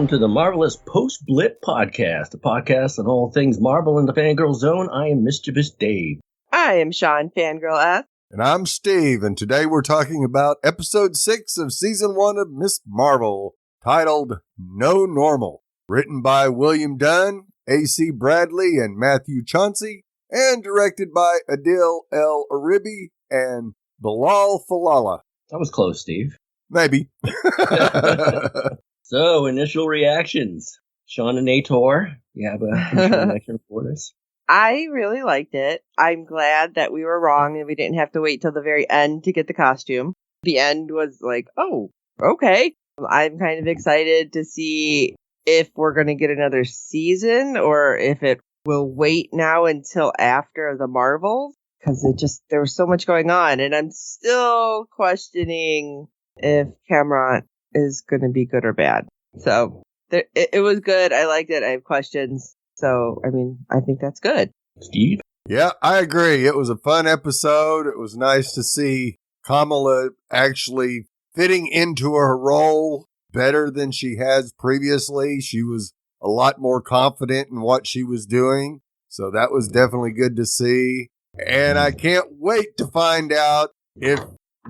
welcome to the Marvelous Post-Blip Podcast, a podcast on all things Marvel in the Fangirl Zone. I am Mischievous Dave. I am Shawn, Fangirl S. And I'm Steve, and today we're talking about Episode 6 of Season 1 of Miss Marvel, titled No Normal, written by William Dunn, A.C. Bradley, and Matthew Chauncey, and directed by Adil El Aribi and Bilal Falala. That was close, Steve. Maybe. So, initial reactions. Shawn and Ator, you have a initial reaction for us? I really liked it. I'm glad that we were wrong and we didn't have to wait till the very end to get the costume. The end was like, oh, okay. I'm kind of excited to see if we're going to get another season or if it will wait now until after the Marvels. Because there was so much going on. And I'm still questioning if Cameron is going to be good or bad. So it was good. I liked it. I have questions. So, I think that's good. Steve? Yeah, I agree. It was a fun episode. It was nice to see Kamala actually fitting into her role better than she has previously. She was a lot more confident in what she was doing. So that was definitely good to see. And I can't wait to find out if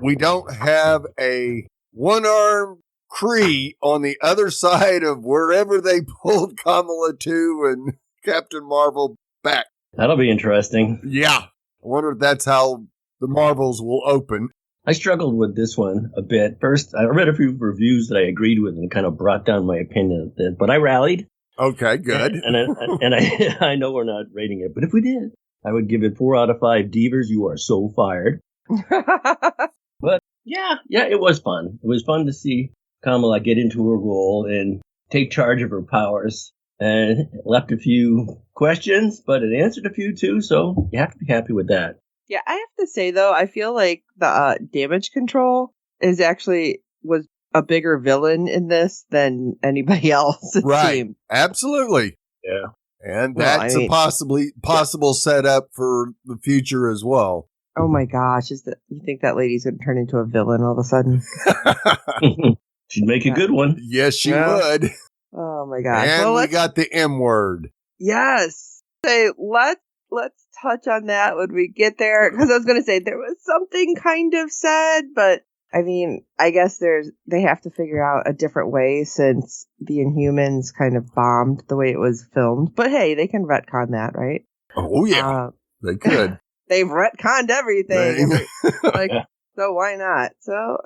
we don't have a one-armed Kree on the other side of wherever they pulled Kamala to and Captain Marvel back. That'll be interesting. Yeah. I wonder if that's how the Marvels will open. I struggled with this one a bit. First, I read a few reviews that I agreed with and kind of brought down my opinion a bit, but I rallied. Okay, good. And I know we're not rating it, but if we did, I would give it 4 out of 5 Divers. You are so fired. But yeah, it was fun. It was fun to see Kamala get into her role and take charge of her powers. And it left a few questions, but it answered a few too, so you have to be happy with that. Yeah, I have to say, though, I feel like the damage control was a bigger villain in this than anybody else. Right, seemed. Absolutely. Yeah. And that's a possible setup for the future as well. Oh my gosh, you think that lady's going to turn into a villain all of a sudden? She'd make a good one. Yes, she would. Oh my gosh. And we got the M word. Yes. Say, let's touch on that when we get there. Because I was going to say there was something kind of said, but I guess they have to figure out a different way since the Inhumans kind of bombed the way it was filmed. But hey, they can retcon that, right? Oh yeah, they could. They've retconned everything. So why not? So,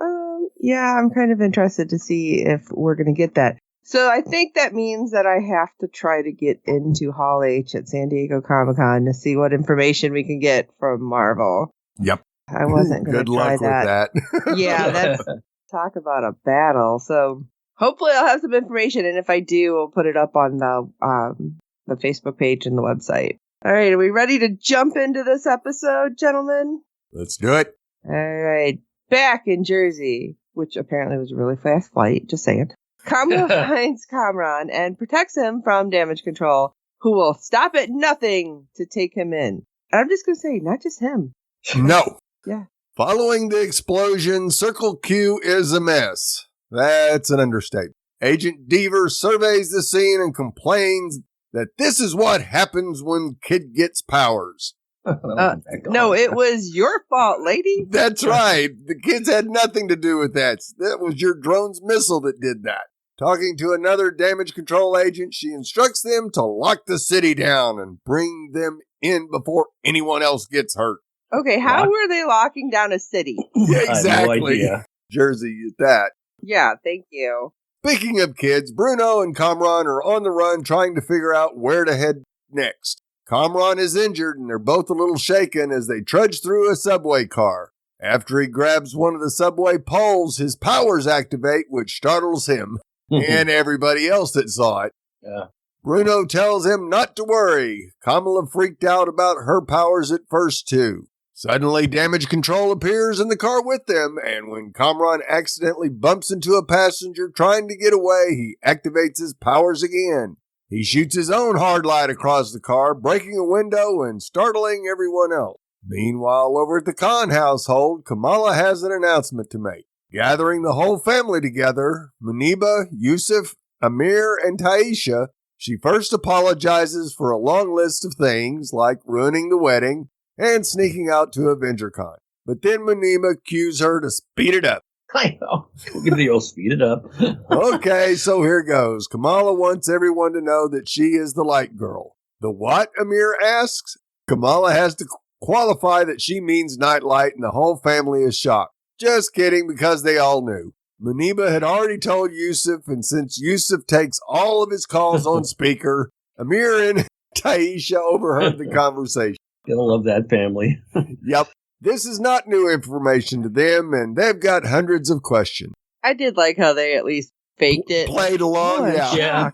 yeah, I'm kind of interested to see if we're going to get that. So I think that means that I have to try to get into Hall H at San Diego Comic-Con to see what information we can get from Marvel. Yep. I wasn't going to try that. Good luck with that. Yeah, that's talk about a battle. So hopefully I'll have some information, and if I do, we'll put it up on the Facebook page and the website. All right, are we ready to jump into this episode, gentlemen? Let's do it. All right, back in Jersey, which apparently was a really fast flight, just saying. Kamala finds Kamran and protects him from damage control, who will stop at nothing to take him in. And I'm just going to say, not just him. No. Yeah. Following the explosion, Circle Q is a mess. That's an understatement. Agent Deaver surveys the scene and complains that this is what happens when kid gets powers. No, it was your fault, lady. That's right. The kids had nothing to do with that. That was your drone's missile that did that. Talking to another damage control agent, she instructs them to lock the city down and bring them in before anyone else gets hurt. Okay, how were they locking down a city? Yeah, exactly. No idea. Jersey at that. Yeah, thank you. Speaking of kids, Bruno and Kamran are on the run trying to figure out where to head next. Kamran is injured and they're both a little shaken as they trudge through a subway car. After he grabs one of the subway poles, his powers activate, which startles him and everybody else that saw it. Yeah. Bruno tells him not to worry. Kamala freaked out about her powers at first, too. Suddenly, damage control appears in the car with them, and when Kamran accidentally bumps into a passenger trying to get away, he activates his powers again. He shoots his own hard light across the car, breaking a window and startling everyone else. Meanwhile, over at the Khan household, Kamala has an announcement to make. Gathering the whole family together, Muniba, Yusuf, Amir and Taisha, she first apologizes for a long list of things like ruining the wedding and sneaking out to AvengerCon. But then Muniba cues her to speed it up. I know. We'll give the old speed it up. Okay, so here goes. Kamala wants everyone to know that she is the light girl. The what, Amir asks? Kamala has to qualify that she means nightlight, and the whole family is shocked. Just kidding, because they all knew. Muniba had already told Yusuf, and since Yusuf takes all of his calls on speaker, Amir and Taisha overheard the conversation. Gonna love that family. Yep. This is not new information to them, and they've got hundreds of questions. I did like how they at least faked it. Played along, Yeah.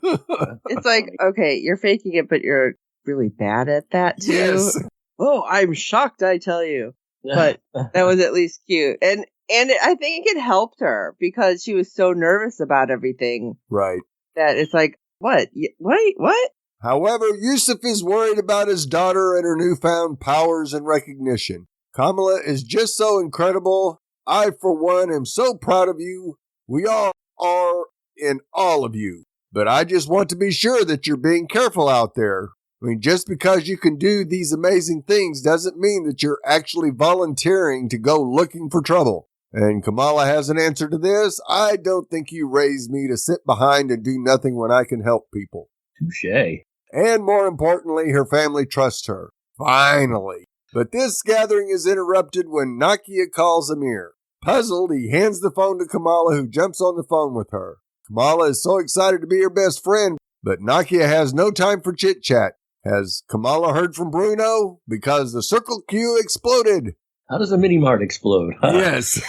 It's like, okay, you're faking it, but you're really bad at that too. Yes. Oh, I'm shocked, I tell you. But that was at least cute. And I think it helped her because she was so nervous about everything Right. that it's like, what? Wait, what? However, Yusuf is worried about his daughter and her newfound powers and recognition. Kamala is just so incredible. I, for one, am so proud of you. We all are in all of you. But I just want to be sure that you're being careful out there. I mean, just because you can do these amazing things doesn't mean that you're actually volunteering to go looking for trouble. And Kamala has an answer to this. I don't think you raised me to sit behind and do nothing when I can help people. Touche. And more importantly, her family trusts her. Finally. But this gathering is interrupted when Nakia calls Amir. Puzzled, he hands the phone to Kamala, who jumps on the phone with her. Kamala is so excited to be her best friend, but Nakia has no time for chit-chat. Has Kamala heard from Bruno? Because the Circle Q exploded. How does a mini mart explode? Yes.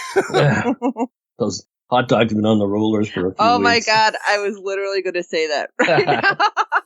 Those hot dogs have been on the rollers for a few Oh my weeks. God, I was literally going to say that right now.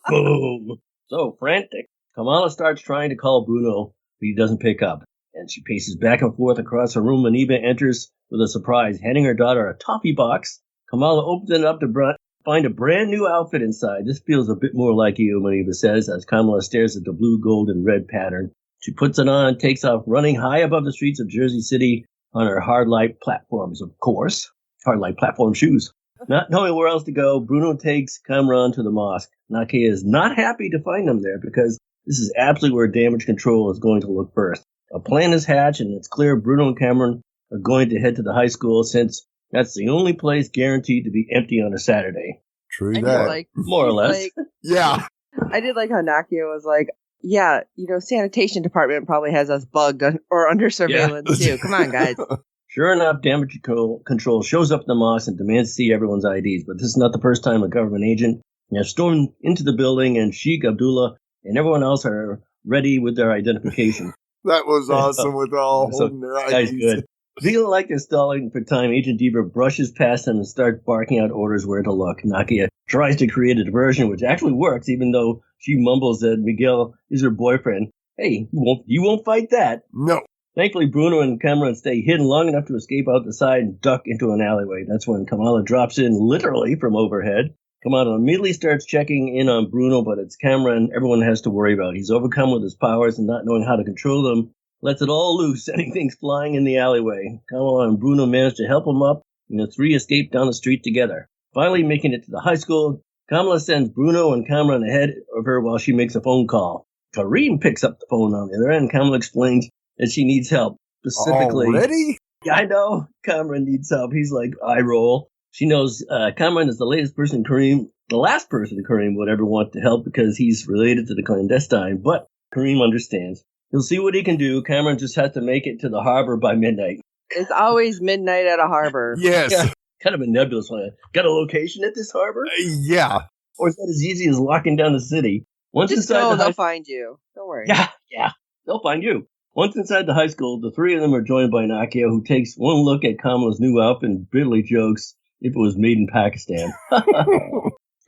Boom. So frantic. Kamala starts trying to call Bruno, but he doesn't pick up. And she paces back and forth across her room. Muniba enters with a surprise, handing her daughter a toffee box. Kamala opens it up to find a brand new outfit inside. This feels a bit more like you, Muniba says, as Kamala stares at the blue, gold, and red pattern. She puts it on and takes off, running high above the streets of Jersey City on her hard light platforms, of course. Hard light platform shoes. Not knowing where else to go, Bruno takes Kamran to the mosque. Nakia is not happy to find them there because this is absolutely where damage control is going to look first. A plan is hatched, and it's clear Bruno and Cameron are going to head to the high school since that's the only place guaranteed to be empty on a Saturday. True I that. did like, More or less. Yeah. I did like how Nakia was like, yeah, sanitation department probably has us bugged or under surveillance too. Come on, guys. Sure enough, damage control shows up in the mosque and demands to see everyone's IDs. But this is not the first time a government agent has stormed into the building, and Sheikh Abdullah and everyone else are ready with their identification. That was awesome with all So, holding their guy's IDs. good. Feeling like they're stalling for time, Agent Deaver brushes past them and starts barking out orders where to look. Nakia tries to create a diversion, which actually works, even though she mumbles that Miguel is her boyfriend. Hey, you won't fight that. No. Thankfully, Bruno and Cameron stay hidden long enough to escape out the side and duck into an alleyway. That's when Kamala drops in literally from overhead. Kamala immediately starts checking in on Bruno, but it's Cameron everyone has to worry about. He's overcome with his powers and not knowing how to control them. Lets it all loose, sending things flying in the alleyway. Kamala and Bruno manage to help him up, and the three escape down the street together. Finally making it to the high school, Kamala sends Bruno and Cameron ahead of her while she makes a phone call. Kareem picks up the phone on the other end. Kamala explains that she needs help. Specifically, Already? Yeah, I know Cameron needs help. He's like, eye roll. She knows Cameron is the last person Kareem would ever want to help because he's related to the clandestine, but Kareem understands. He'll see what he can do. Cameron just has to make it to the harbor by midnight. It's always midnight at a harbor. Yes. Yeah, kind of a nebulous one. Got a location at this harbor? Yeah. Or is that as easy as locking down the city? Once Just inside go, the they'll high- find you. Don't worry. Yeah, they'll find you. Once inside the high school, the three of them are joined by Nakia, who takes one look at Kamala's new outfit and bitterly jokes if it was made in Pakistan.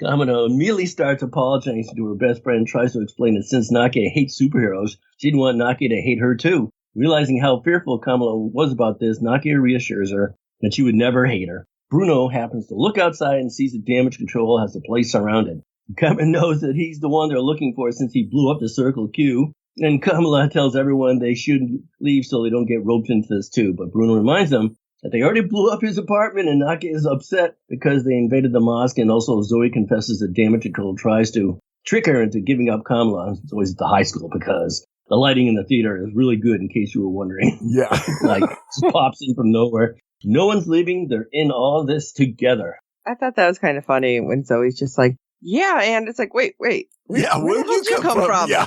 Kamala immediately starts apologizing to her best friend and tries to explain that since Nakia hates superheroes, she'd want Nakia to hate her too. Realizing how fearful Kamala was about this, Nakia reassures her that she would never hate her. Bruno happens to look outside and sees that damage control has the place surrounded. Kamala knows that he's the one they're looking for since he blew up the Circle Q, and Kamala tells everyone they should leave so they don't get roped into this too. But Bruno reminds them that they already blew up his apartment, and Nakia is upset because they invaded the mosque, and also Zoe confesses that Damage Control tries to trick her into giving up Kamala. It's always at the high school because the lighting in the theater is really good, in case you were wondering. Yeah. Like, just pops in from nowhere. No one's leaving. They're in all this together. I thought that was kind of funny when Zoe's just like, yeah, and it's like, wait. Yeah, where the hell did you come from? Yeah.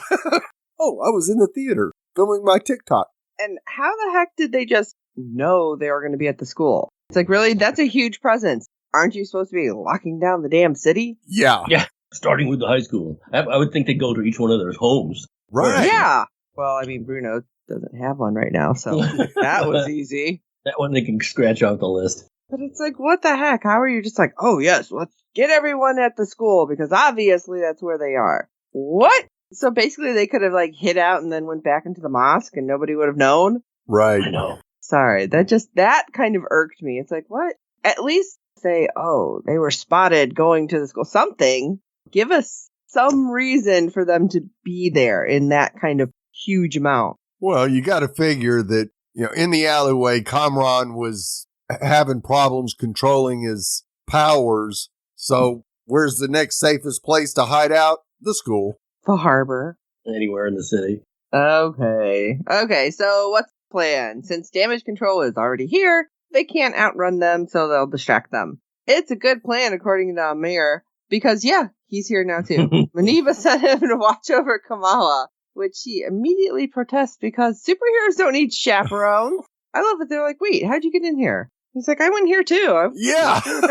Oh, I was in the theater filming my TikTok. And how the heck did they just know they were going to be at the school? It's like, really? That's a huge presence. Aren't you supposed to be locking down the damn city? Yeah. Yeah, starting with the high school. I would think they'd go to each one of their homes. Right. Yeah. Well, I mean, Bruno doesn't have one right now, so that was easy. That one they can scratch off the list. But it's like, what the heck? How are you just like, oh, yes, let's get everyone at the school, because obviously that's where they are. What? So basically they could have, like, hid out and then went back into the mosque and nobody would have known? Right. I know. Sorry, that kind of irked me. It's like, what? At least say, oh, they were spotted going to the school. Something. Give us some reason for them to be there in that kind of huge amount. Well, you got to figure that, in the alleyway, Kamran was having problems controlling his powers. So where's the next safest place to hide out? The school. The harbor. Anywhere in the city. Okay, so what's the plan? Since Damage Control is already here, they can't outrun them, so they'll distract them. It's a good plan, according to Amir, because, yeah, he's here now, too. Maneva sent him to watch over Kamala, which she immediately protests because superheroes don't need chaperones. I love it. They're like, wait, how'd you get in here? He's like, I went here, too. I Yeah. went to the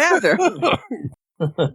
bathroom.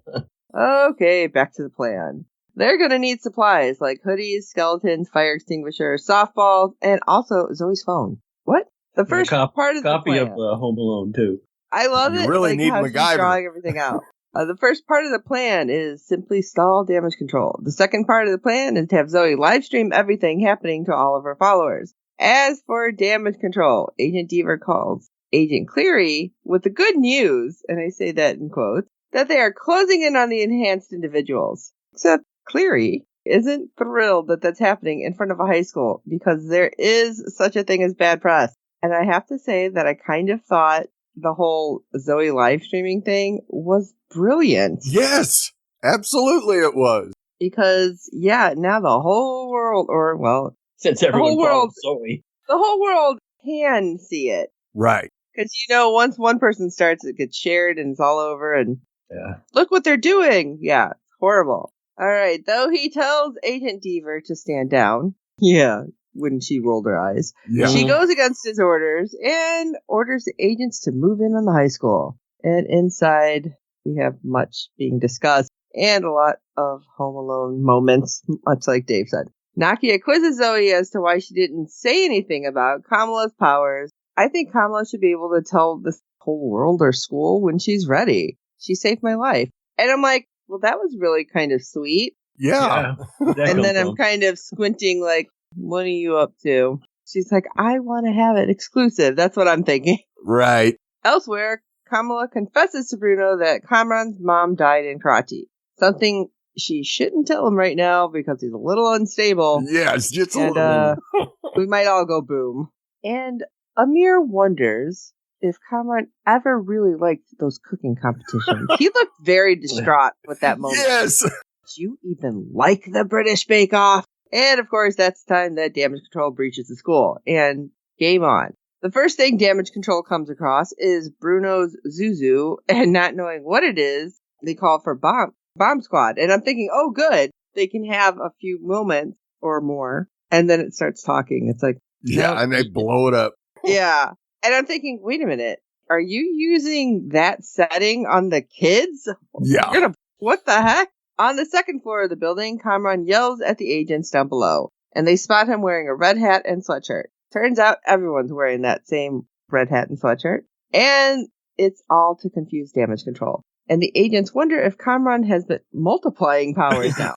Okay, back to the plan. They're going to need supplies like hoodies, skeletons, fire extinguishers, softballs, and also Zoe's phone. What? The first part of the copy plan. of Home Alone, too. I love You it. really like need how she's MacGyver. drawing everything out. The first part of the plan is simply stall Damage Control. The second part of the plan is to have Zoe live stream everything happening to all of her followers. As for Damage Control, Agent Deaver calls Agent Cleary with the good news, and I say that in quotes, that they are closing in on the enhanced individuals. Except Cleary isn't thrilled that that's happening in front of a high school because there is such a thing as bad press. And I have to say that I kind of thought the whole Zoe live streaming thing was brilliant. Yes, absolutely it was. Because, yeah, now the whole world, or, well, Since everyone whole world- follows Zoe. the whole world can see it. Right. Because, once one person starts, it gets shared and it's all over. And Yeah. look what they're doing. Yeah, it's horrible. All right, though he tells Agent Deaver to stand down. Yeah, when she rolled her eyes. Yeah. She goes against his orders and orders the agents to move in on the high school. And inside, we have much being discussed and a lot of Home Alone moments, much like Dave said. Nakia quizzes Zoe as to why she didn't say anything about Kamala's powers. I think Kamala should be able to tell this whole world or school when she's ready. She saved my life. And I'm like, well, that was really kind of sweet. Yeah. And then I'm kind of squinting like, what are you up to? She's like, I want to have it exclusive. That's what I'm thinking. Right. Elsewhere, Kamala confesses to Bruno that Kamran's mom died in Karachi. Something she shouldn't tell him right now because he's a little unstable. Yeah, it's just a And little. we might all go boom. And Amir wonders if Kamran ever really liked those cooking competitions. He looked very distraught with that moment. Yes. Do you even like the British Bake Off? And of course, that's the time that Damage Control breaches the school. And game on. The first thing Damage Control comes across is Bruno's Zuzu, and not knowing what it is, they call for bomb squad. And I'm thinking, oh good, they can have a few moments or more. And then it starts talking. It's like, Yeah, no. and they blow it up. Yeah. And I'm thinking, wait a minute. Are you using that setting on the kids? Yeah. What the heck? On the second floor of the building, Kamran yells at the agents down below, and they spot him wearing a red hat and sweatshirt. Turns out everyone's wearing that same red hat and sweatshirt, and it's all to confuse Damage Control. And the agents wonder if Kamran has been multiplying powers now.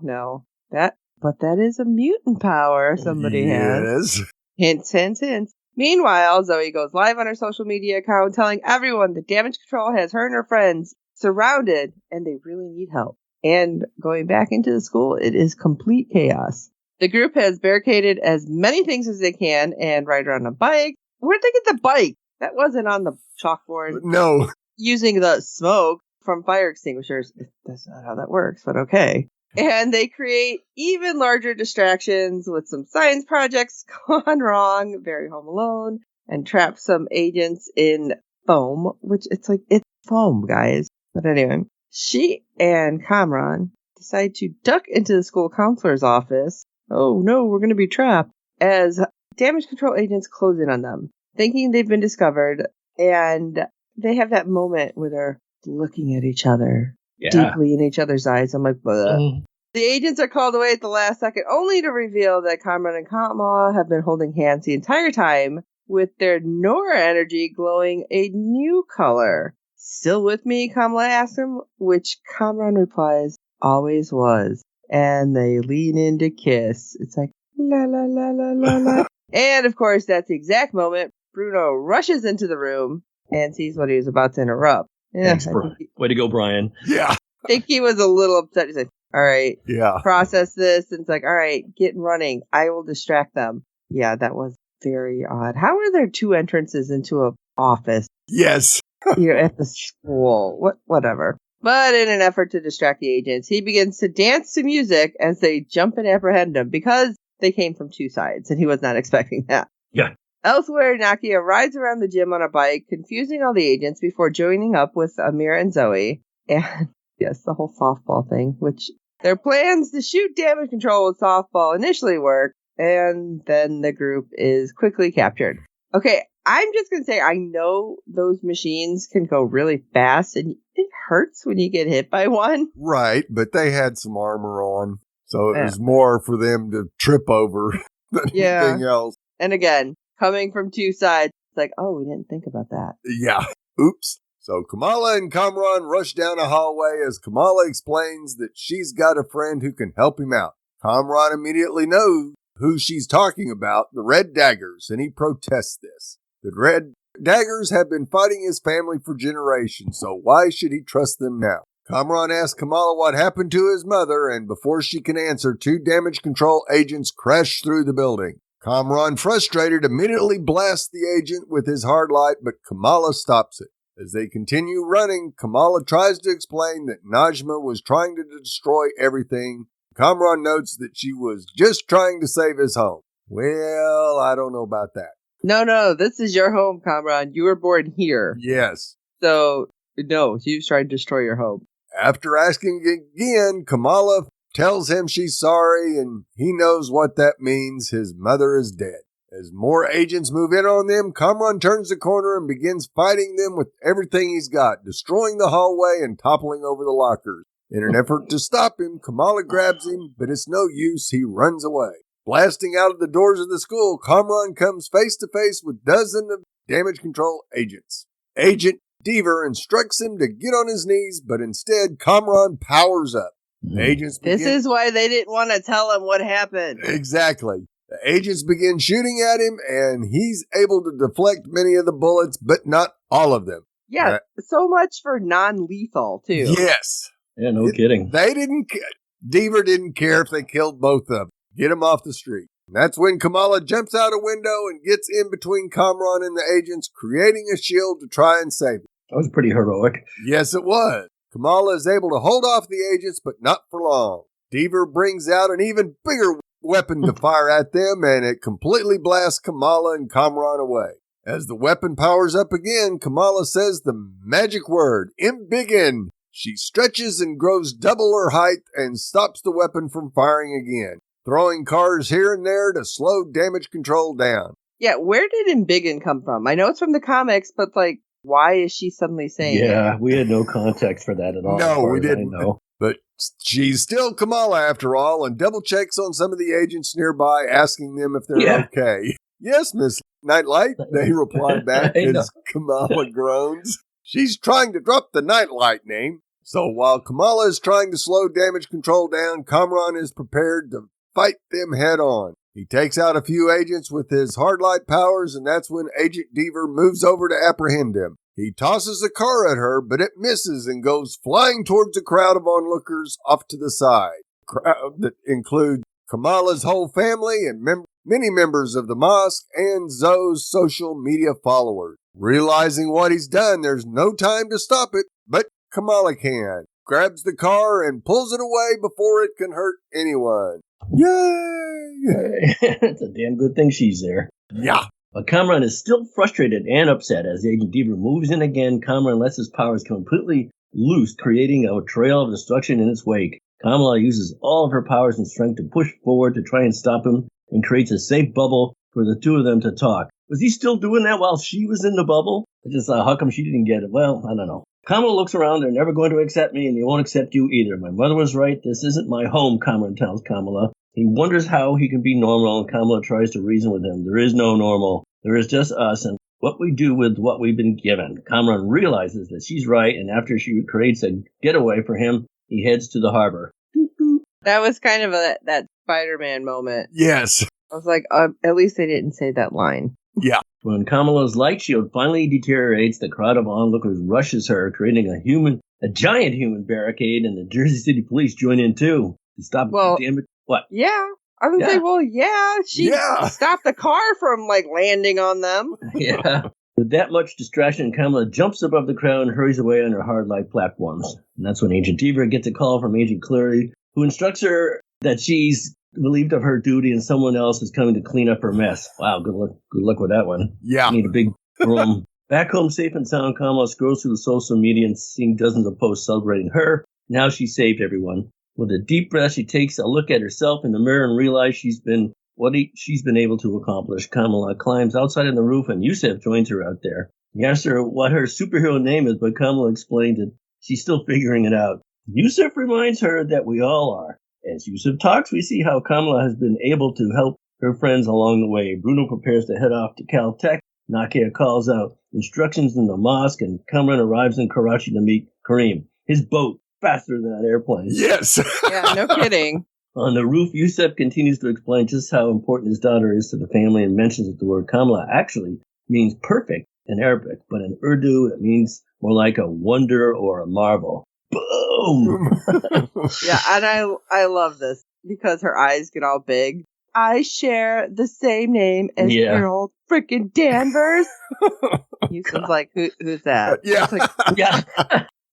No. But that is a mutant power somebody has. Yes. Hints, hints, hints. Meanwhile, Zoe goes live on her social media account telling everyone that Damage Control has her and her friends surrounded and they really need help. And going back into the school, it is complete chaos. The group has barricaded as many things as they can and ride around a bike. Where'd they get the bike? That wasn't on the chalkboard. No. Using the smoke from fire extinguishers. That's not how that works, but okay. And they create even larger distractions with some science projects gone wrong, very Home Alone, and trap some agents in foam, which it's foam, guys. But anyway, she and Kamran decide to duck into the school counselor's office. Oh no, we're going to be trapped. As damage control agents close in on them, thinking they've been discovered, and they have that moment where they're looking at each other deeply in each other's eyes. I'm like, bleh. The agents are called away at the last second, only to reveal that Kamran and Kamala have been holding hands the entire time, with their Nora energy glowing a new color. Still with me? Kamala asks him, which Kamran replies, always was. And they lean in to kiss. It's like, la la la la la la. And of course, that's the exact moment Bruno rushes into the room and sees what he was about to interrupt. Yeah, thanks, way to go, Brian. Yeah. I think he was a little upset. He's like, all right, process this. And it's like, all right, get running. I will distract them. Yeah, that was very odd. How are there two entrances into an office? Yes. You're at the school. Whatever. But in an effort to distract the agents, he begins to dance to music as they jump and apprehend him because they came from two sides and he was not expecting that. Yeah. Elsewhere, Nakia rides around the gym on a bike, confusing all the agents before joining up with Amira and Zoe. And yes, the whole softball thing, which their plans to shoot damage control with softball initially work, and then the group is quickly captured. Okay, I'm just going to say, I know those machines can go really fast, and it hurts when you get hit by one. Right, but they had some armor on, so it was more for them to trip over than anything else. And again, coming from two sides, it's like, oh, we didn't think about that. Yeah, oops. So Kamala and Kamran rush down a hallway as Kamala explains that she's got a friend who can help him out. Kamran immediately knows who she's talking about, the Red Daggers, and he protests this. The Red Daggers have been fighting his family for generations, so why should he trust them now? Kamran asks Kamala what happened to his mother, and before she can answer, two damage control agents crash through the building. Kamran, frustrated, immediately blasts the agent with his hard light, but Kamala stops it. As they continue running, Kamala tries to explain that Najma was trying to destroy everything. Kamran notes that she was just trying to save his home. Well, I don't know about that. No, this is your home, Kamran. You were born here. Yes. So, no, she was trying to destroy your home. After asking again, Kamala tells him she's sorry, and he knows what that means. His mother is dead. As more agents move in on them, Kamran turns the corner and begins fighting them with everything he's got, destroying the hallway and toppling over the lockers. In an effort to stop him, Kamala grabs him, but it's no use. He runs away. Blasting out of the doors of the school, Kamran comes face to face with dozens of damage control agents. Agent Deaver instructs him to get on his knees, but instead, Kamran powers up. The agents This is why they didn't want to tell him what happened. Exactly. The agents begin shooting at him, and he's able to deflect many of the bullets, but not all of them. Yeah, so much for non-lethal, too. Yes. Yeah, no kidding. They didn't Deaver didn't care if they killed both of them. Get them off the street. And that's when Kamala jumps out a window and gets in between Kamran and the agents, creating a shield to try and save him. That was pretty heroic. Yes, it was. Kamala is able to hold off the agents, but not for long. Deaver brings out an even bigger weapon to fire at them, and it completely blasts Kamala and Kamran away. As the weapon powers up again, Kamala says the magic word, "Embiggen." She stretches and grows double her height and stops the weapon from firing again, throwing cars here and there to slow damage control down. Yeah, where did Embiggen come from? I know it's from the comics, but why is she suddenly saying it? We had no context for that at all. No, we didn't. But she's still Kamala after all, and double checks on some of the agents nearby, asking them if they're okay. Yes, Miss Nightlight, they reply back as Kamala groans. She's trying to drop the Nightlight name. So while Kamala is trying to slow damage control down, Kamran is prepared to fight them head on. He takes out a few agents with his hard light powers, and that's when Agent Deaver moves over to apprehend him. He tosses a car at her, but it misses and goes flying towards a crowd of onlookers off to the side. A crowd that includes Kamala's whole family and many members of the mosque and Zoe's social media followers. Realizing what he's done, there's no time to stop it, but Kamala can. Grabs the car and pulls it away before it can hurt anyone. Yay! It's a damn good thing she's there. Yeah. But Kamran is still frustrated and upset as Agent Deaver moves in again. Kamran lets his powers completely loose, creating a trail of destruction in its wake. Kamala uses all of her powers and strength to push forward to try and stop him and creates a safe bubble for the two of them to talk. Was he still doing that while she was in the bubble? I just how come she didn't get it? Well, I don't know. Kamala looks around. They're never going to accept me, and they won't accept you either. My mother was right. This isn't my home, Kamran tells Kamala. He wonders how he can be normal, and Kamala tries to reason with him. There is no normal. There is just us and what we do with what we've been given. Kamran realizes that she's right, and after she creates a getaway for him, he heads to the harbor. That was kind of that Spider-Man moment. Yes. I was like, at least they didn't say that line. Yeah. When Kamala's light shield finally deteriorates, the crowd of onlookers rushes her, creating a giant human barricade, and the Jersey City police join in too to stop the damage. What? Yeah. I was like, well, yeah, she stopped the car from landing on them. Yeah. With that much distraction, Kamala jumps above the crowd and hurries away on her hard light platforms. And that's when Agent Deaver gets a call from Agent Cleary, who instructs her that she's relieved of her duty and someone else is coming to clean up her mess. Wow, good luck with that one. Yeah. Need a big room. Back home safe and sound, Kamala scrolls through the social media and seeing dozens of posts celebrating her. Now she saved everyone. With a deep breath, she takes a look at herself in the mirror and realizes she's been able to accomplish. Kamala climbs outside on the roof and Yusef joins her out there. He asks her what her superhero name is, but Kamala explains that she's still figuring it out. Yusef reminds her that we all are. As Yusef talks, we see how Kamala has been able to help her friends along the way. Bruno prepares to head off to Caltech. Nakia calls out instructions in the mosque, and Kamran arrives in Karachi to meet Kareem. His boat, faster than an airplane. Yes. Yeah, no kidding. On the roof, Yusef continues to explain just how important his daughter is to the family and mentions that the word Kamala actually means perfect in Arabic, but in Urdu it means more like a wonder or a marvel. Boom! Yeah, and I love this because her eyes get all big. I share the same name as your old freaking Danvers. Yusuf's like, who's that? Yeah. Like, Yeah.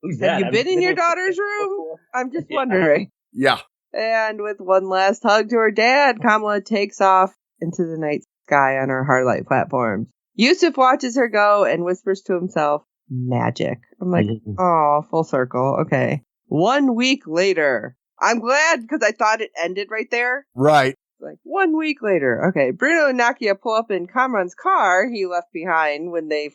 Who's that? Have you been in your daughter's room? I'm just wondering. Yeah. And with one last hug to her dad, Kamala takes off into the night sky on her hard light platforms. Yusuf watches her go and whispers to himself, magic. I'm like, oh, full circle. Okay. 1 week later. I'm glad because I thought it ended right there. Right. Like 1 week later. Okay. Bruno and Nakia pull up in Kamran's car he left behind when he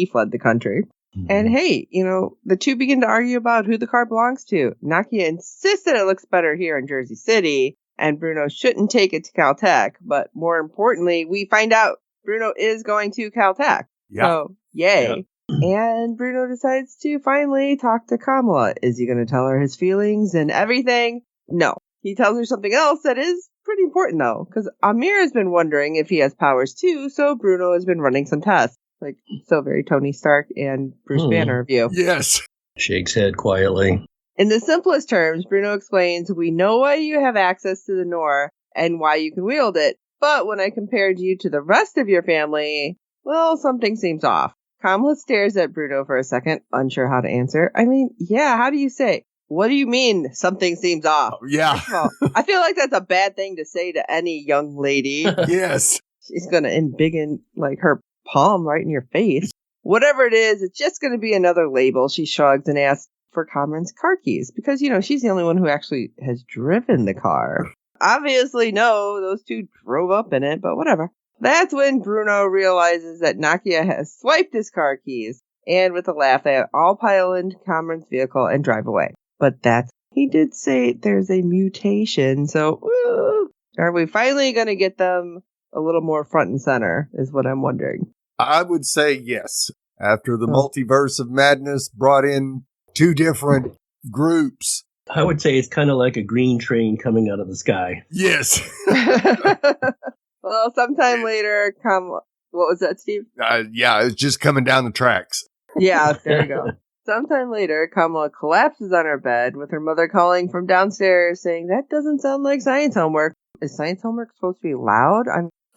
fled the country. And hey, the two begin to argue about who the car belongs to. Nakia insists that it looks better here in Jersey City, and Bruno shouldn't take it to Caltech. But more importantly, we find out Bruno is going to Caltech. Yeah. So, yay. Yeah. And Bruno decides to finally talk to Kamala. Is he going to tell her his feelings and everything? No. He tells her something else that is pretty important, though, because Amir has been wondering if he has powers, too, so Bruno has been running some tests. Like, so very Tony Stark and Bruce Banner of you. Yes. Shakes head quietly. In the simplest terms, Bruno explains, we know why you have access to the Nor and why you can wield it, but when I compared you to the rest of your family, well, something seems off. Kamala stares at Bruno for a second, unsure how to answer. I mean, yeah, how do you say? What do you mean something seems off? Yeah. Well, I feel like that's a bad thing to say to any young lady. Yes. She's going to embiggen her palm right in your face. Whatever it is, it's just going to be another label. She shrugs and asks for Kamran's car keys because, she's the only one who actually has driven the car. Obviously, no, those two drove up in it, but whatever. That's when Bruno realizes that Nakia has swiped his car keys, and with a laugh, they all pile into Kamran's vehicle and drive away. But he did say there's a mutation, so are we finally going to get them a little more front and center, is what I'm wondering. I would say yes. After the multiverse of madness brought in two different groups. I would say it's kind of like a green train coming out of the sky. Yes. Well, sometime later, what was that, Steve? Yeah, it's just coming down the tracks. Yeah, there you go. Sometime later, Kamala collapses on her bed with her mother calling from downstairs saying, that doesn't sound like science homework. Is science homework supposed to be loud?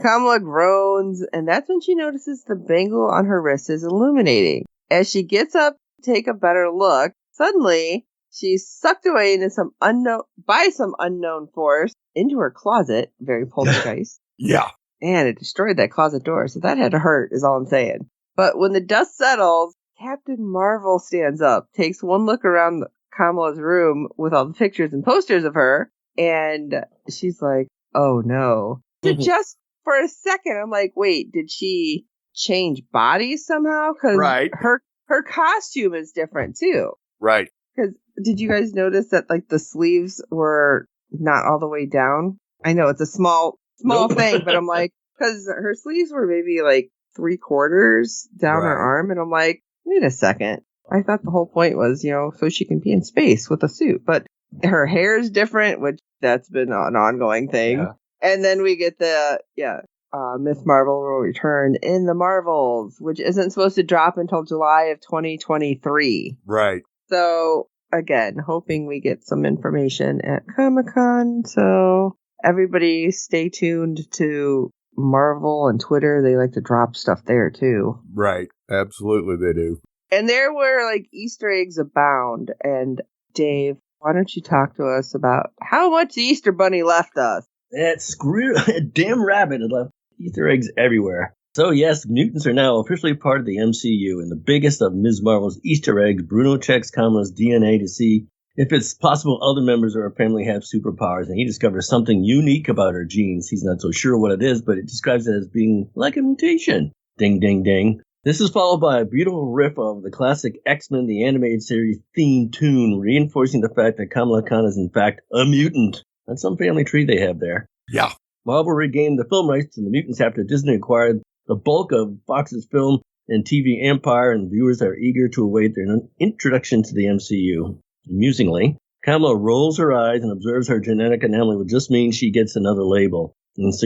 Kamala groans, and that's when she notices the bangle on her wrist is illuminating. As she gets up to take a better look, suddenly she's sucked away into some unknown force into her closet. Very poltergeist. Yeah. And it destroyed that closet door, so that had to hurt, is all I'm saying. But when the dust settles, Captain Marvel stands up, takes one look around Kamala's room with all the pictures and posters of her, and she's like, oh no. Just for a second, I'm like, wait, did she change bodies somehow? Because Right. her costume is different too. Right. Because did you guys notice that like the sleeves were not all the way down? I know it's a small Nope. thing, but I'm like, because her sleeves were maybe like 3/4 down her Right. arm, and I'm like, wait a second. I thought the whole point was, so she can be in space with a suit, but her hair is different, which that's been an ongoing thing. Yeah. And then we get Miss Marvel will return in the Marvels, which isn't supposed to drop until July of 2023. Right. So again, hoping we get some information at Comic-Con. So everybody stay tuned to Marvel and Twitter. They like to drop stuff there too. Right. Absolutely they do. And there were like Easter eggs abound. And Dave, why don't you talk to us about how much the Easter Bunny left us? That damn rabbit had left Easter eggs everywhere. So yes, mutants are now officially part of the MCU, and the biggest of Ms. Marvel's Easter eggs, Bruno checks Kamala's DNA to see if it's possible other members of her family have superpowers, and he discovers something unique about her genes. He's not so sure what it is, but it describes it as being like a mutation. Ding, ding, ding. This is followed by a beautiful riff of the classic X-Men the Animated Series theme tune, reinforcing the fact that Kamala Khan is in fact a mutant. That's some family tree they have there. Yeah. Marvel regained the film rights to the mutants after Disney acquired the bulk of Fox's film and TV empire, and viewers are eager to await their introduction to the MCU. Amusingly, Kamala rolls her eyes and observes her genetic anomaly, which just means she gets another label, which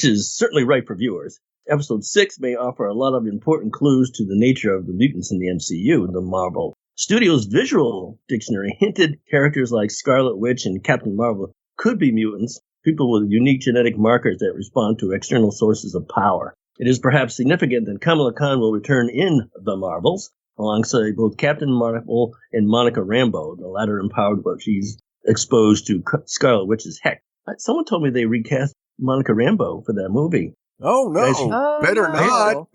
is certainly right for viewers. Episode 6 may offer a lot of important clues to the nature of the mutants in the MCU. The Marvel Studios' visual dictionary hinted characters like Scarlet Witch and Captain Marvel could be mutants, people with unique genetic markers that respond to external sources of power. It is perhaps significant that Kamala Khan will return in The Marvels, alongside both Captain Marvel and Monica Rambeau, the latter empowered when she's exposed to Scarlet Witch's hex. Someone told me they recast Monica Rambeau for that movie. Oh, no. Guys, Better not.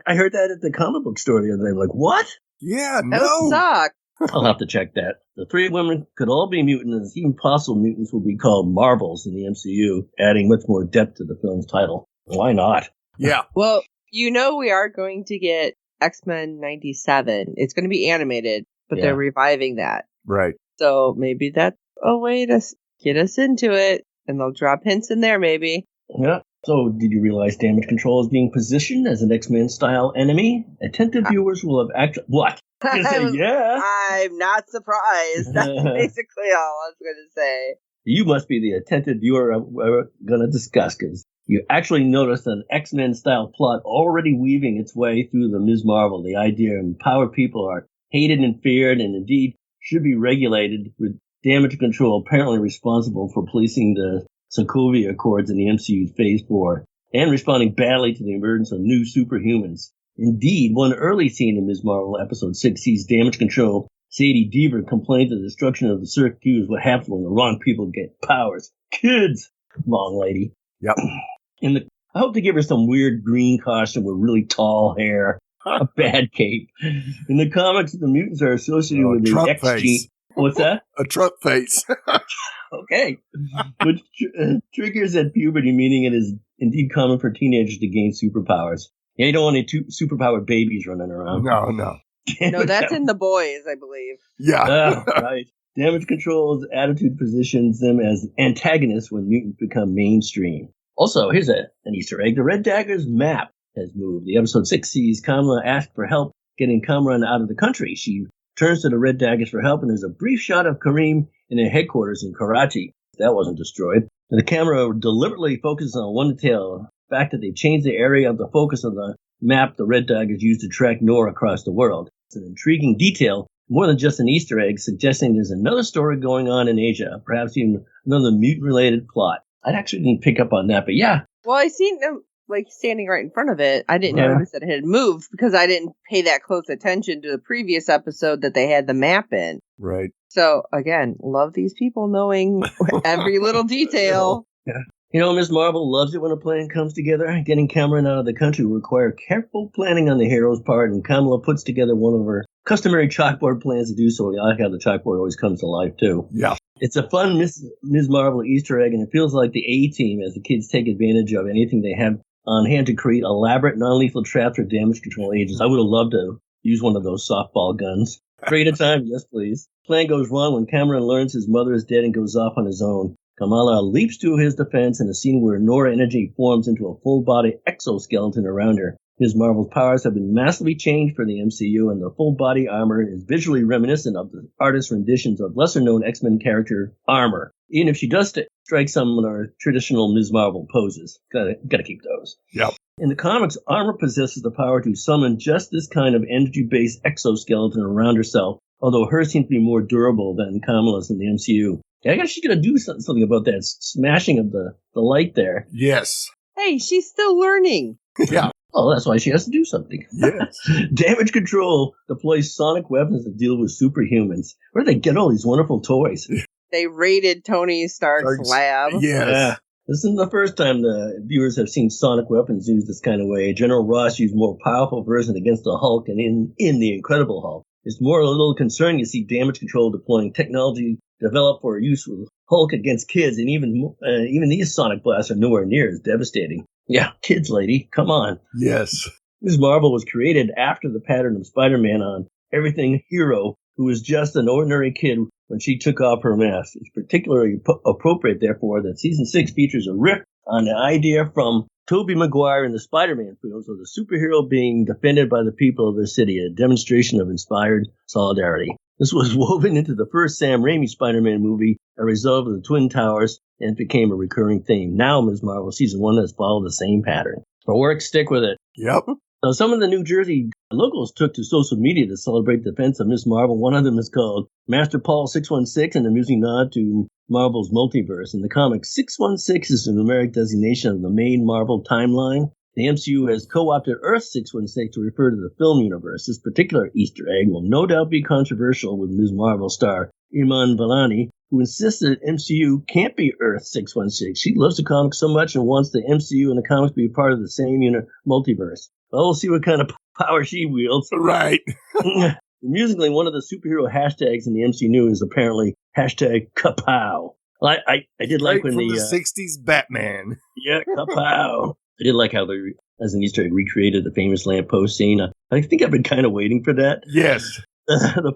I heard that at the comic book store the other day. I'm like, what? Yeah, That would no. suck. I'll have to check that. The three women could all be mutants, and even possible mutants will be called Marvels in the MCU, adding much more depth to the film's title. Why not? Yeah. Well, we are going to get X-Men 97. It's going to be animated, but they're reviving that. Right. So maybe that's a way to get us into it, and they'll drop hints in there maybe. Yeah. So, did you realize Damage Control is being positioned as an X-Men style enemy? Attentive viewers will have actually... What? You're gonna say, yeah. I'm not surprised. That's basically all I was going to say. You must be the attentive viewer we're going to discuss, because you actually noticed an X-Men style plot already weaving its way through the Ms. Marvel. The idea empowered people are hated and feared, and indeed should be regulated, with Damage Control apparently responsible for policing the Sokovia Accords in the MCU's Phase 4, and responding badly to the emergence of new superhumans. Indeed, one early scene in Ms. Marvel Episode 6 sees Damage Control Sadie Deaver complains the destruction of the Cirque Du is what happens when the wrong people get powers. Kids! Long lady. Yep. I hope to give her some weird green costume with really tall hair. A bad cape. In the comics, the mutants are associated with the Trump X gene. face. What's that? A Trump face. Okay. Which triggers at puberty, meaning it is indeed common for teenagers to gain superpowers. Yeah, you don't want any superpowered babies running around. No. No, that's in The Boys, I believe. Yeah. Right. Damage Control's attitude positions them as antagonists when mutants become mainstream. Also, here's an Easter egg. The Red Dagger's map has moved. The episode 6 sees Kamala ask for help getting Kamran out of the country. She turns to the Red Daggers for help, and there's a brief shot of Kareem in their headquarters in Karachi. That wasn't destroyed. And the camera deliberately focuses on one detail, the fact that they changed the area of the focus of the map the Red Daggers used to track Nora across the world. It's an intriguing detail, more than just an Easter egg, suggesting there's another story going on in Asia, perhaps even another mutant-related plot. I actually didn't pick up on that, but yeah. Well, I seen them like standing right in front of it. I didn't notice that it had moved because I didn't pay that close attention to the previous episode that they had the map in. Right. So again, love these people knowing every little detail. Yeah. You know, Ms. Marvel loves it when a plan comes together. Getting Cameron out of the country will require careful planning on the hero's part, and Kamala puts together one of her customary chalkboard plans to do so. I like how the chalkboard always comes to life, too. Yeah. It's a fun Ms. Marvel Easter egg, and it feels like the A-team as the kids take advantage of anything they have on hand to create elaborate, non-lethal traps or damage control agents. I would have loved to use one of those softball guns. 3 at a time, yes, please. Plan goes wrong when Cameron learns his mother is dead and goes off on his own. Kamala leaps to his defense in a scene where Nora energy forms into a full-body exoskeleton around her. Ms. Marvel's powers have been massively changed for the MCU, and the full-body armor is visually reminiscent of the artist's renditions of lesser-known X-Men character Armor. Even if she does strike some of our traditional Ms. Marvel poses. Gotta keep those. Yep. In the comics, Armor possesses the power to summon just this kind of energy-based exoskeleton around herself, although hers seems to be more durable than Kamala's in the MCU. I guess she's going to do something about that smashing of the light there. Yes. Hey, she's still learning. Yeah. Oh, that's why she has to do something. Yes. Damage Control deploys sonic weapons to deal with superhumans. Where do they get all these wonderful toys? They raided Tony Stark's lab. Yes. Yeah. This isn't the first time the viewers have seen sonic weapons used this kind of way. General Ross used a more powerful version against the Hulk and in The Incredible Hulk. It's more a little concerning to see Damage Control deploying technology developed for use with Hulk against kids, and even these sonic blasts are nowhere near as devastating. Yeah, kids, lady, come on. Yes. Ms. Marvel was created after the pattern of Spider-Man on Everything Hero, who was just an ordinary kid when she took off her mask. It's particularly appropriate, therefore, that Season 6 features a riff on the idea from Tobey Maguire in the Spider-Man films of the superhero being defended by the people of their city, a demonstration of inspired solidarity. This was woven into the first Sam Raimi Spider-Man movie, a result of the Twin Towers, and it became a recurring theme. Now, Ms. Marvel Season 1 has followed the same pattern. For work, stick with it. Yep. Now, some of the New Jersey locals took to social media to celebrate the defense of Ms. Marvel. One of them is called Master Paul 616, an amusing nod to Marvel's multiverse. In the comics, 616 is the numeric designation of the main Marvel timeline. The MCU has co-opted Earth 616 to refer to the film universe. This particular Easter egg will no doubt be controversial with Ms. Marvel star Iman Vellani, who insists that MCU can't be Earth 616. She loves the comics so much and wants the MCU and the comics to be part of the same multiverse. Well, we'll see what kind of power she wields. Right. Musically, one of the superhero hashtags in the MCU is apparently hashtag kapow. I did like when the 60s Batman. Yeah, kapow. I did like how they, as an Easter egg, recreated the famous lamppost scene. I think I've been kind of waiting for that. Yes. The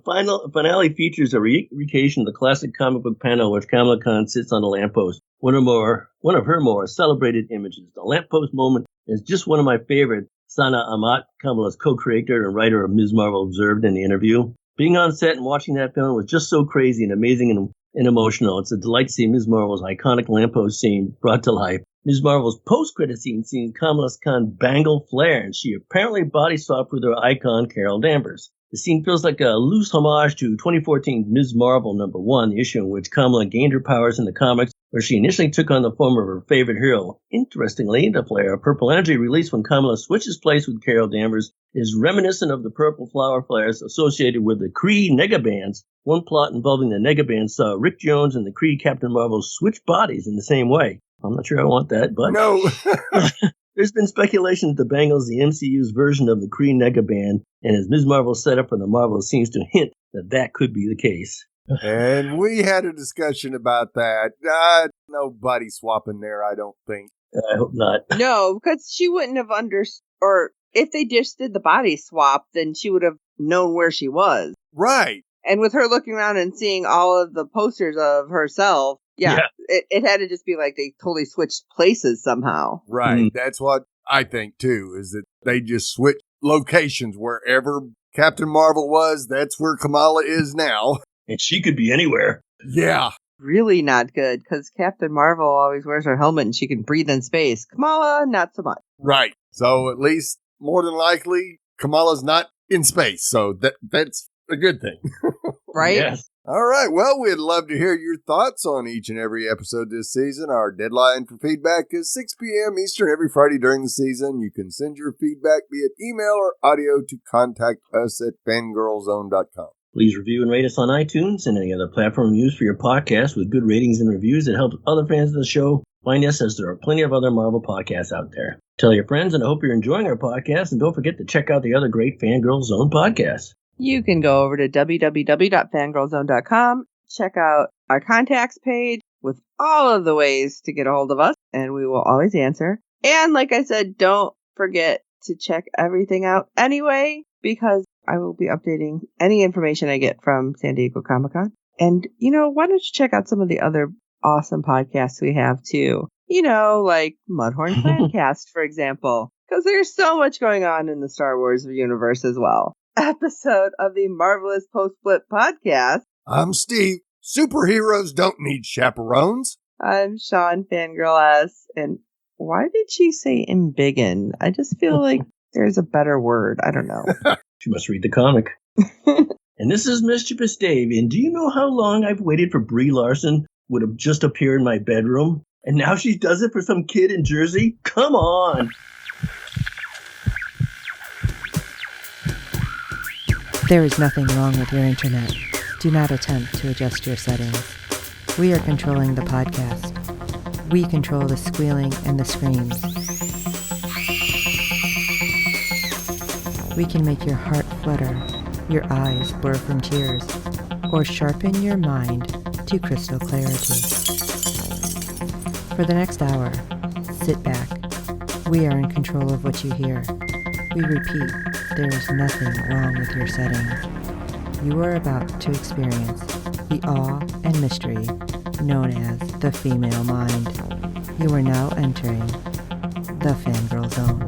finale features a recreation of the classic comic book panel in which Kamala Khan sits on a lamppost. One of her more celebrated images. The lamppost moment is just one of my favorite. Sana Amat, Kamala's co-creator and writer of Ms. Marvel, observed in the interview. Being on set and watching that film was just so crazy and amazing and emotional. It's a delight to see Ms. Marvel's iconic lamppost scene brought to life. Ms. Marvel's post-credit scene sees Kamala Khan bangle flare, and she apparently body swapped with her icon Carol Danvers. The scene feels like a loose homage to 2014 Ms. Marvel #1, the issue in which Kamala gained her powers in the comics, where she initially took on the form of her favorite hero. Interestingly, the flare of purple energy released when Kamala switches place with Carol Danvers is reminiscent of the purple flower flares associated with the Kree Negabands. One plot involving the Negabands saw Rick Jones and the Kree Captain Marvel switch bodies in the same way. I'm not sure I want that, but... No! There's been speculation that the Bangles the MCU's version of the Kree Negaband, and as Ms. Marvel's setup for the Marvel seems to hint that could be the case. And we had a discussion about that. No body swapping there, I don't think. I hope not. No, because she wouldn't have understood, or if they just did the body swap, then she would have known where she was. Right. And with her looking around and seeing all of the posters of herself, it had to just be like they totally switched places somehow. Right. That's what I think, too, is that they just switched locations. Wherever Captain Marvel was, that's where Kamala is now. And she could be anywhere. Yeah. Really not good, because Captain Marvel always wears her helmet and she can breathe in space. Kamala, not so much. Right. So at least, more than likely, Kamala's not in space. So that's a good thing. Right? Yes. All right. Well, we'd love to hear your thoughts on each and every episode this season. Our deadline for feedback is 6 p.m. Eastern every Friday during the season. You can send your feedback via email or audio to contact us at fangirlzone.com. Please review and rate us on iTunes and any other platform used for your podcast with good ratings and reviews. It helps other fans of the show find us, as there are plenty of other Marvel podcasts out there. Tell your friends, and I hope you're enjoying our podcast. And don't forget to check out the other great Fangirl Zone podcasts. You can go over to www.fangirlzone.com, check out our contacts page with all of the ways to get a hold of us, and we will always answer. And like I said, don't forget to check everything out anyway, because I will be updating any information I get from San Diego Comic-Con. And, why don't you check out some of the other awesome podcasts we have too? Like Mudhorn Fancast, for example, because there's so much going on in the Star Wars universe as well. Episode of the Marvelous Post-Flip podcast. I'm Steve. Superheroes don't need chaperones. I'm Shawn, Fangirl S. And why did she say embiggen? I just feel like there's a better word. I don't know. She must read the comic. And this is Mischievous Dave. And do you know how long I've waited for Brie Larson would have just appeared in my bedroom? And now she does it for some kid in Jersey? Come on. There is nothing wrong with your internet. Do not attempt to adjust your settings. We are controlling the podcast. We control the squealing and the screams. We can make your heart flutter, your eyes blur from tears, or sharpen your mind to crystal clarity. For the next hour, sit back. We are in control of what you hear. We repeat, there is nothing wrong with your settings. You are about to experience the awe and mystery known as the female mind. You are now entering the Fangirl Zone.